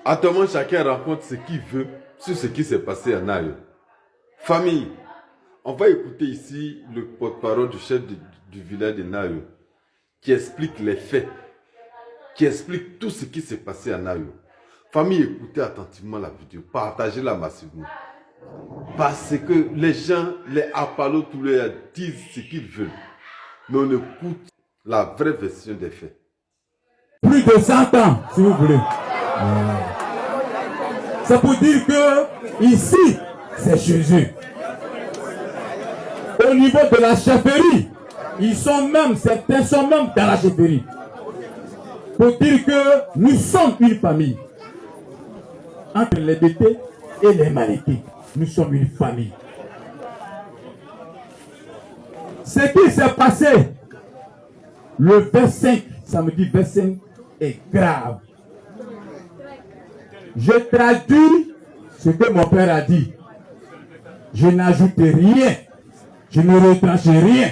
Actuellement, chacun raconte ce qu'il veut sur ce qui s'est passé à Nayo. Famille, on va écouter ici le porte-parole du chef du village de Nayo qui explique les faits, qui explique tout ce qui s'est passé à Nayo. Famille, écoutez attentivement la vidéo, partagez-la massivement. Parce que les gens, les appalos, tous les disent ce qu'ils veulent. Mais on écoute la vraie version des faits. Plus de 100 ans, si vous voulez. C'est pour dire que ici, c'est Jésus. Au niveau de la chefferie, certains sont même dans la chefferie. Pour dire que nous sommes une famille. Entre les Bétés et les Malékés, nous sommes une famille. Ce qui s'est passé le 25, samedi 25, est grave. Je traduis ce que mon père a dit. Je n'ajoute rien. Je ne retranche rien.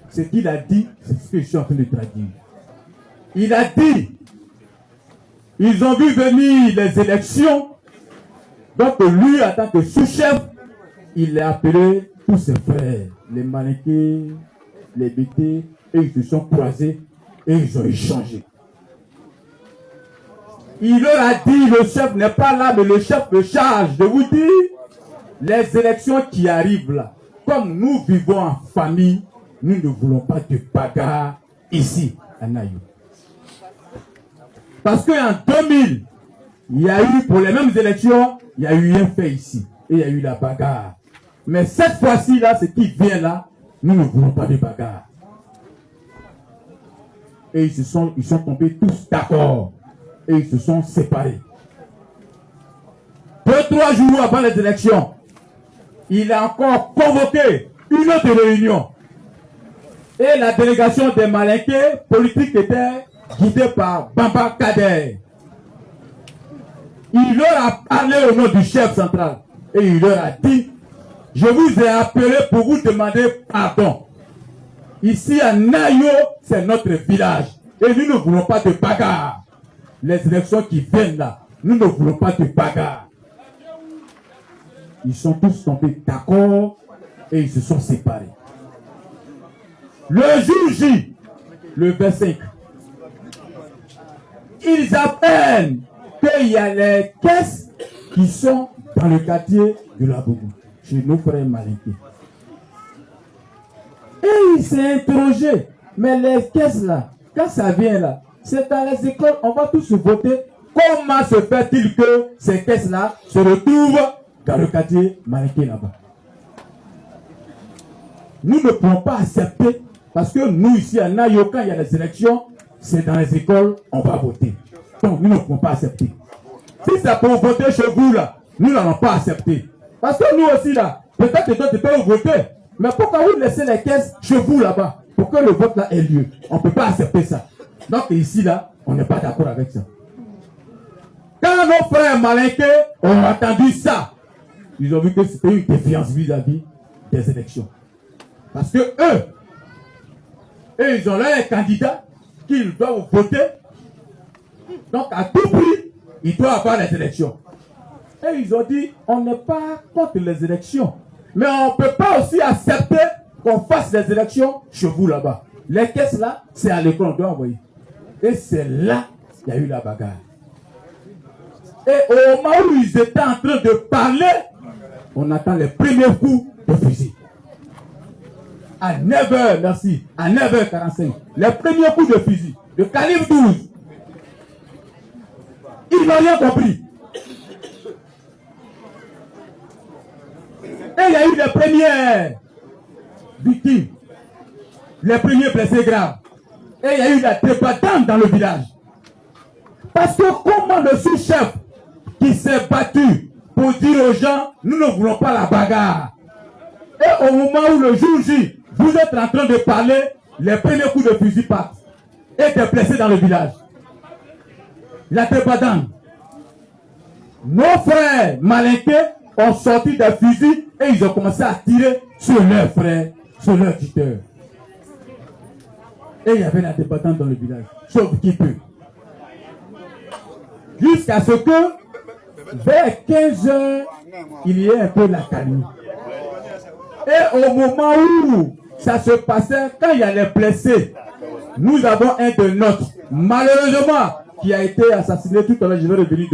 Ce qu'il a dit, c'est ce que je suis en train de traduire. Il a dit, ils ont vu venir les élections. Donc lui, en tant que sous-chef, il a appelé tous ses frères, les Malékés, les Bétés, et ils se sont croisés et ils ont échangé. Il leur a dit, le chef n'est pas là, mais le chef me charge de vous dire, les élections qui arrivent là, comme nous vivons en famille, nous ne voulons pas de bagarre ici, à Nayo. Parce qu'en 2000, il y a eu, pour les mêmes élections, il y a eu un fait ici, et il y a eu la bagarre. Mais cette fois-ci, là, ce qui vient là, nous ne voulons pas de bagarre. Et ils sont tombés tous d'accord. Et ils se sont séparés. 2-3 jours avant les élections, il a encore convoqué une autre réunion. Et la délégation des Malékés politiques était guidée par Bamba Kader. Il leur a parlé au nom du chef central. Et il leur a dit, je vous ai appelé pour vous demander pardon. Ici à Nayo, c'est notre village. Et nous ne voulons pas de bagarre. Les élections qui viennent là, nous ne voulons pas de bagarre. Ils sont tous tombés d'accord et ils se sont séparés. Le jour J, le 25, ils apprennent qu'il y a les caisses qui sont dans le quartier de la Bougou, chez nos frères Malékés. Et il s'est interrogé, mais les caisses là, quand ça vient là, c'est dans les écoles, on va tous voter. Comment se fait-il que ces caisses-là se retrouvent dans le quartier Maléké là-bas? Nous ne pouvons pas accepter, parce que nous ici à Nayo, quand il y a les élections, c'est dans les écoles, on va voter. Donc nous ne pouvons pas accepter. Si c'est pour voter chez vous là, nous n'allons pas accepter. Parce que nous aussi là, peut-être que d'autres peuvent voter, mais pourquoi vous laissez les caisses chez vous là-bas, pour que le vote là ait lieu? On ne peut pas accepter ça. Donc ici, là, on n'est pas d'accord avec ça. Quand nos frères Malékés ont entendu ça, ils ont vu que c'était une défiance vis-à-vis des élections. Parce que eux, ils ont leurs candidats qu'ils doivent voter. Donc à tout prix, ils doivent avoir les élections. Et ils ont dit, on n'est pas contre les élections. Mais on ne peut pas aussi accepter qu'on fasse les élections chez vous là-bas. Les caisses là, c'est à l'école, on doit envoyer. Et c'est là qu'il y a eu la bagarre. Et au moment où ils étaient en train de parler, on attend les premiers coups de fusil. À 9h, merci, à 9h45, les premiers coups de fusil, de calibre 12. Ils n'ont rien compris. Et il y a eu les premières victimes, les premiers blessés graves. Et il y a eu la débâtante dans le village. Parce que comment le sous-chef qui s'est battu pour dire aux gens, nous ne voulons pas la bagarre. Et au moment où le jour J, vous êtes en train de parler, les premiers coups de fusil partent. Et des blessés dans le village. La débâtante. Nos frères Malékés ont sorti des fusils et ils ont commencé à tirer sur leurs frères, sur leurs tuteurs. Et il y avait la débattante dans le village. Sauf qui peut. Jusqu'à ce que, vers 15 heures, il y ait un peu l'accalmie. Et au moment où ça se passait, quand il y a les blessés, nous avons un de nôtres, malheureusement, qui a été assassiné tout à l'heure, je vais revenir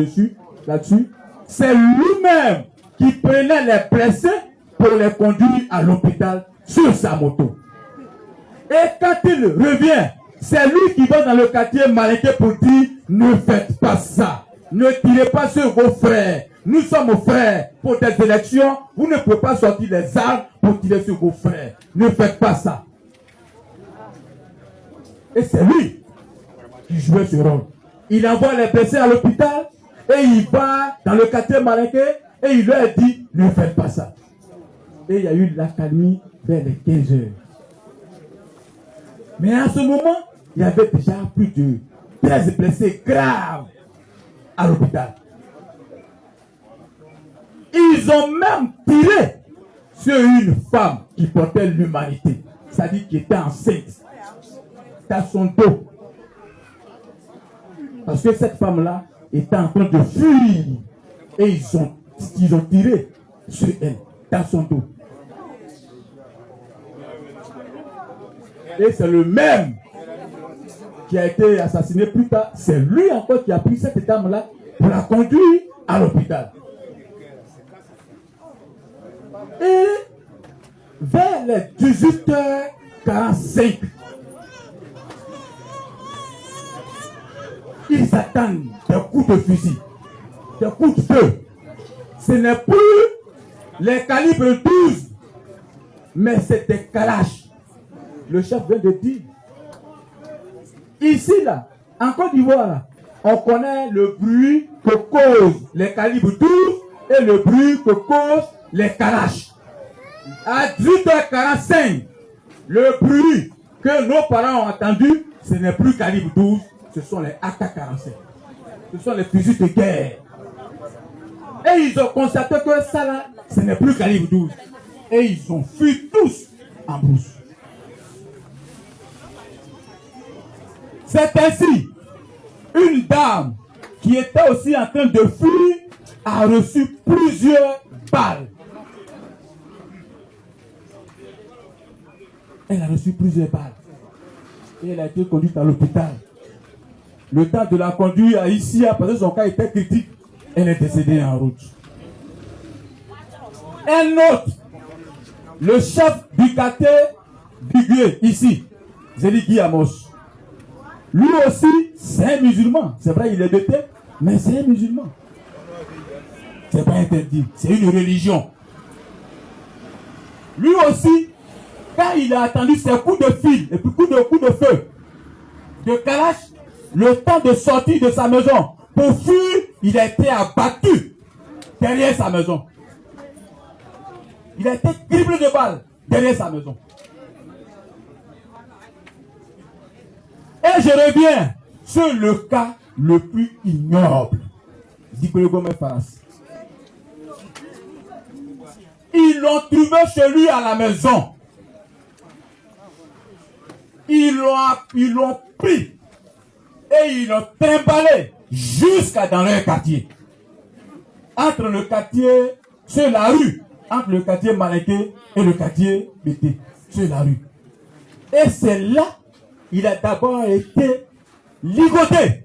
là-dessus. C'est lui-même qui prenait les blessés pour les conduire à l'hôpital sur sa moto. Et quand il revient, c'est lui qui va dans le quartier Malinké pour dire « Ne faites pas ça, ne tirez pas sur vos frères. Nous sommes frères pour des élections, vous ne pouvez pas sortir les armes pour tirer sur vos frères. Ne faites pas ça. » Et c'est lui qui jouait ce rôle. Il envoie les blessés à l'hôpital et il va dans le quartier Malinké et il leur dit « Ne faites pas ça. » Et il y a eu l'accalmie vers les 15 heures. Mais à ce moment, il y avait déjà plus de 13 blessés graves à l'hôpital. Ils ont même tiré sur une femme qui portait l'humanité, c'est-à-dire qui était enceinte, dans son dos. Parce que cette femme-là était en train de fuir et ils ont tiré sur elle, dans son dos. Et c'est le même qui a été assassiné plus tard. C'est lui encore qui a pris cette dame-là pour la conduire à l'hôpital. Et vers les 18h45, ils attendent des coups de fusil, des coups de feu. Ce n'est plus les calibres 12, mais c'est des Kalash. Le chef vient de dire. Ici, là, en Côte d'Ivoire, là, on connaît le bruit que causent les calibres 12 et le bruit que causent les Kalash. À 18h45, le bruit que nos parents ont entendu, ce n'est plus calibre 12, ce sont les AK-47. Ce sont les fusils de guerre. Et ils ont constaté que ça là, ce n'est plus calibre 12. Et ils ont fui tous en brousse. C'est ainsi, une dame qui était aussi en train de fuir a reçu plusieurs balles. Elle a reçu plusieurs balles. Et elle a été conduite à l'hôpital. Le temps de la conduire à Issia, parce que son cas était critique, elle est décédée en route. Un autre, le chef du quartier Bigué, ici, Zéli Guillamos. Lui aussi, c'est un musulman. C'est vrai, il est de tête, mais c'est un musulman. C'est pas interdit, c'est une religion. Lui aussi, quand il a attendu ses coups de fil et puis coups de feu de Kalash, le temps de sortir de sa maison pour fuir, il a été abattu derrière sa maison. Il a été criblé de balles derrière sa maison. Et je reviens sur le cas le plus ignoble d'Ibole Gomez Faras. Ils l'ont trouvé chez lui à la maison. Ils l'ont pris et ils l'ont trimballé jusqu'à dans leur quartier. Entre le quartier, sur la rue, entre le quartier Malinké et le quartier BT, sur la rue. Et c'est là, il a d'abord été ligoté.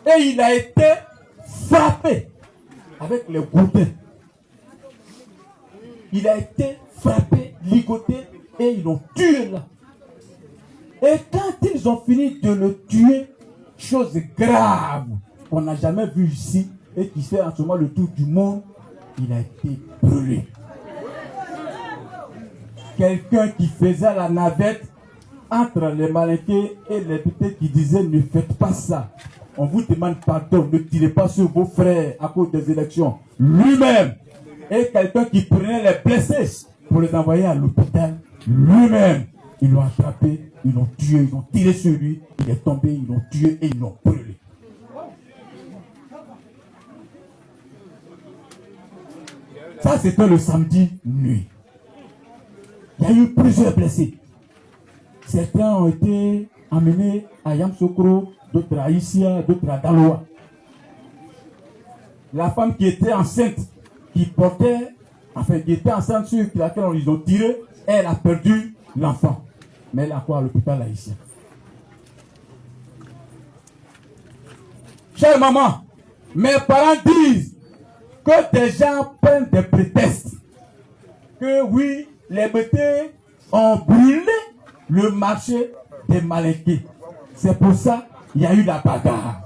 Et il a été frappé avec les gourdins. Il a été frappé, ligoté, et ils l'ont tué là. Et quand ils ont fini de le tuer, chose grave qu'on n'a jamais vue ici et qui fait en ce moment le tour du monde, il a été brûlé. Quelqu'un qui faisait la navette entre les Malinké et les Bété qui disait ne faites pas ça. On vous demande pardon, ne tirez pas sur vos frères à cause des élections. Lui-même et quelqu'un qui prenait les blessés pour les envoyer à l'hôpital. Lui-même, ils l'ont attrapé, ils l'ont tué, ils ont tiré sur lui, il est tombé, ils l'ont tué et ils l'ont brûlé. Ça, c'était le samedi nuit. Il y a eu plusieurs blessés. Certains ont été emmenés à Yamsoukro, d'autres à Issia, d'autres à Daloa. La femme qui était enceinte, qui portait, enfin qui était enceinte sur laquelle on les a tiré, elle a perdu l'enfant. Mais elle a quoi à l'hôpital haïtien. Chère maman, mes parents disent que des gens prennent des prétextes. Que oui, les bêtés ont brûlé le marché des Malinqués. C'est pour ça qu'il y a eu la bagarre.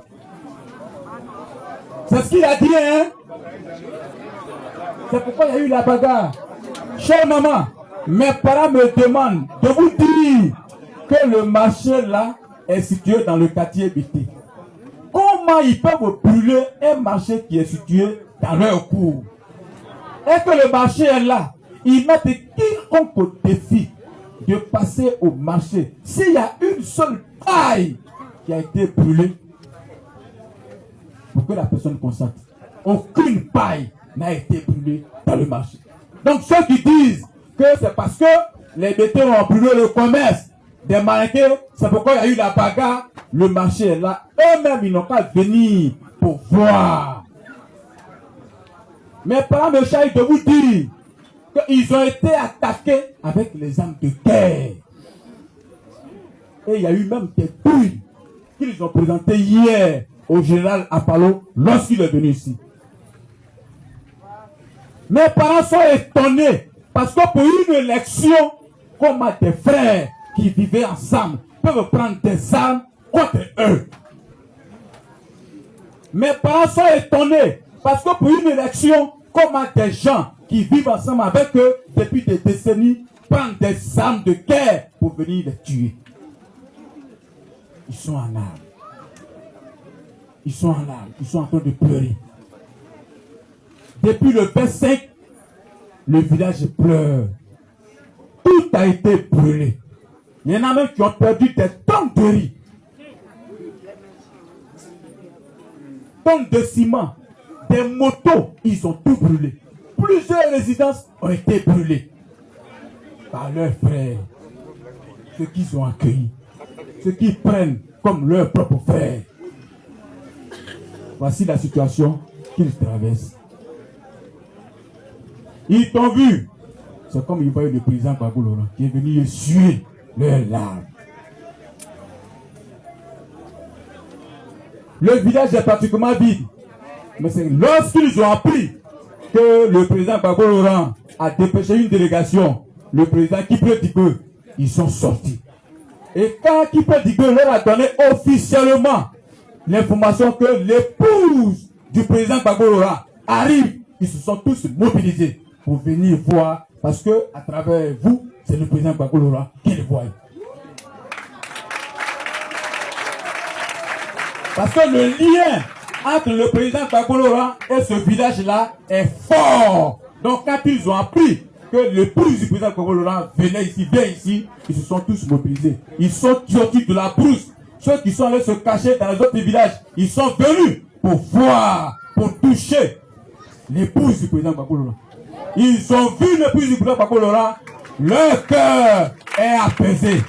C'est ce qu'il a dit, hein? C'est pourquoi il y a eu la bagarre. Chère maman, mes parents me demandent de vous dire que le marché là est situé dans le quartier BT. Comment ils peuvent brûler un marché qui est situé dans leur cour? Et que le marché est là. Ils mettent quiconque au défi de passer au marché. S'il y a une seule paille qui a été brûlée, pour que la personne constate, aucune paille n'a été brûlée dans le marché. Donc ceux qui disent que c'est parce que les bétails ont brûlé le commerce des Malinqués, c'est pourquoi il y a eu la bagarre, le marché est là. Eux-mêmes, ils n'ont qu'à venir pour voir. Mes parents me chargent de vous dire qu'ils ont été attaqués avec les armes de guerre. Et il y a eu même des douilles qu'ils ont présentées hier au général Apollo lorsqu'il est venu ici. Mes parents sont étonnés parce que pour une élection, comme des frères qui vivaient ensemble peuvent prendre des armes contre eux. Mes parents sont étonnés parce que pour une élection, comment des gens qui vivent ensemble avec eux depuis des décennies prennent des armes de guerre pour venir les tuer. Ils sont en armes. Ils sont en larmes, ils sont en train de pleurer. Depuis le 25, le village pleure. Tout a été brûlé. Il y en a même qui ont perdu des tonnes de riz, tonnes de ciment, des motos, ils ont tout brûlé. Plusieurs résidences ont été brûlées par leurs frères, ceux qu'ils ont accueillis, ceux qui prennent comme leurs propres frères. Voici la situation qu'ils traversent. Ils t'ont vu. C'est comme ils voyaient le président Gbagbo Laurent qui est venu essuyer leurs larmes. Le village est pratiquement vide. Mais c'est lorsqu'ils ont appris que le président Gbagbo Laurent a dépêché une délégation, le président Kipré Digue, ils sont sortis. Et quand Kipré Digue leur a donné officiellement l'information que l'épouse du président Gbagbo Laurent arrive, ils se sont tous mobilisés pour venir voir, parce que à travers vous, c'est le président Gbagbo Laurent qui le voit. Parce que le lien entre le président Gbagbo Laurent et ce village-là est fort. Donc quand ils ont appris que l'épouse du président Gbagbo Laurent venait ici, vient ici, ils se sont tous mobilisés. Ils sont sortis de la brousse. Ceux qui sont allés se cacher dans les autres villages, ils sont venus pour voir, pour toucher l'épouse du président Gbagbo Laurent. Ils ont vu l'épouse du président Gbagbo Laurent, leur cœur est apaisé.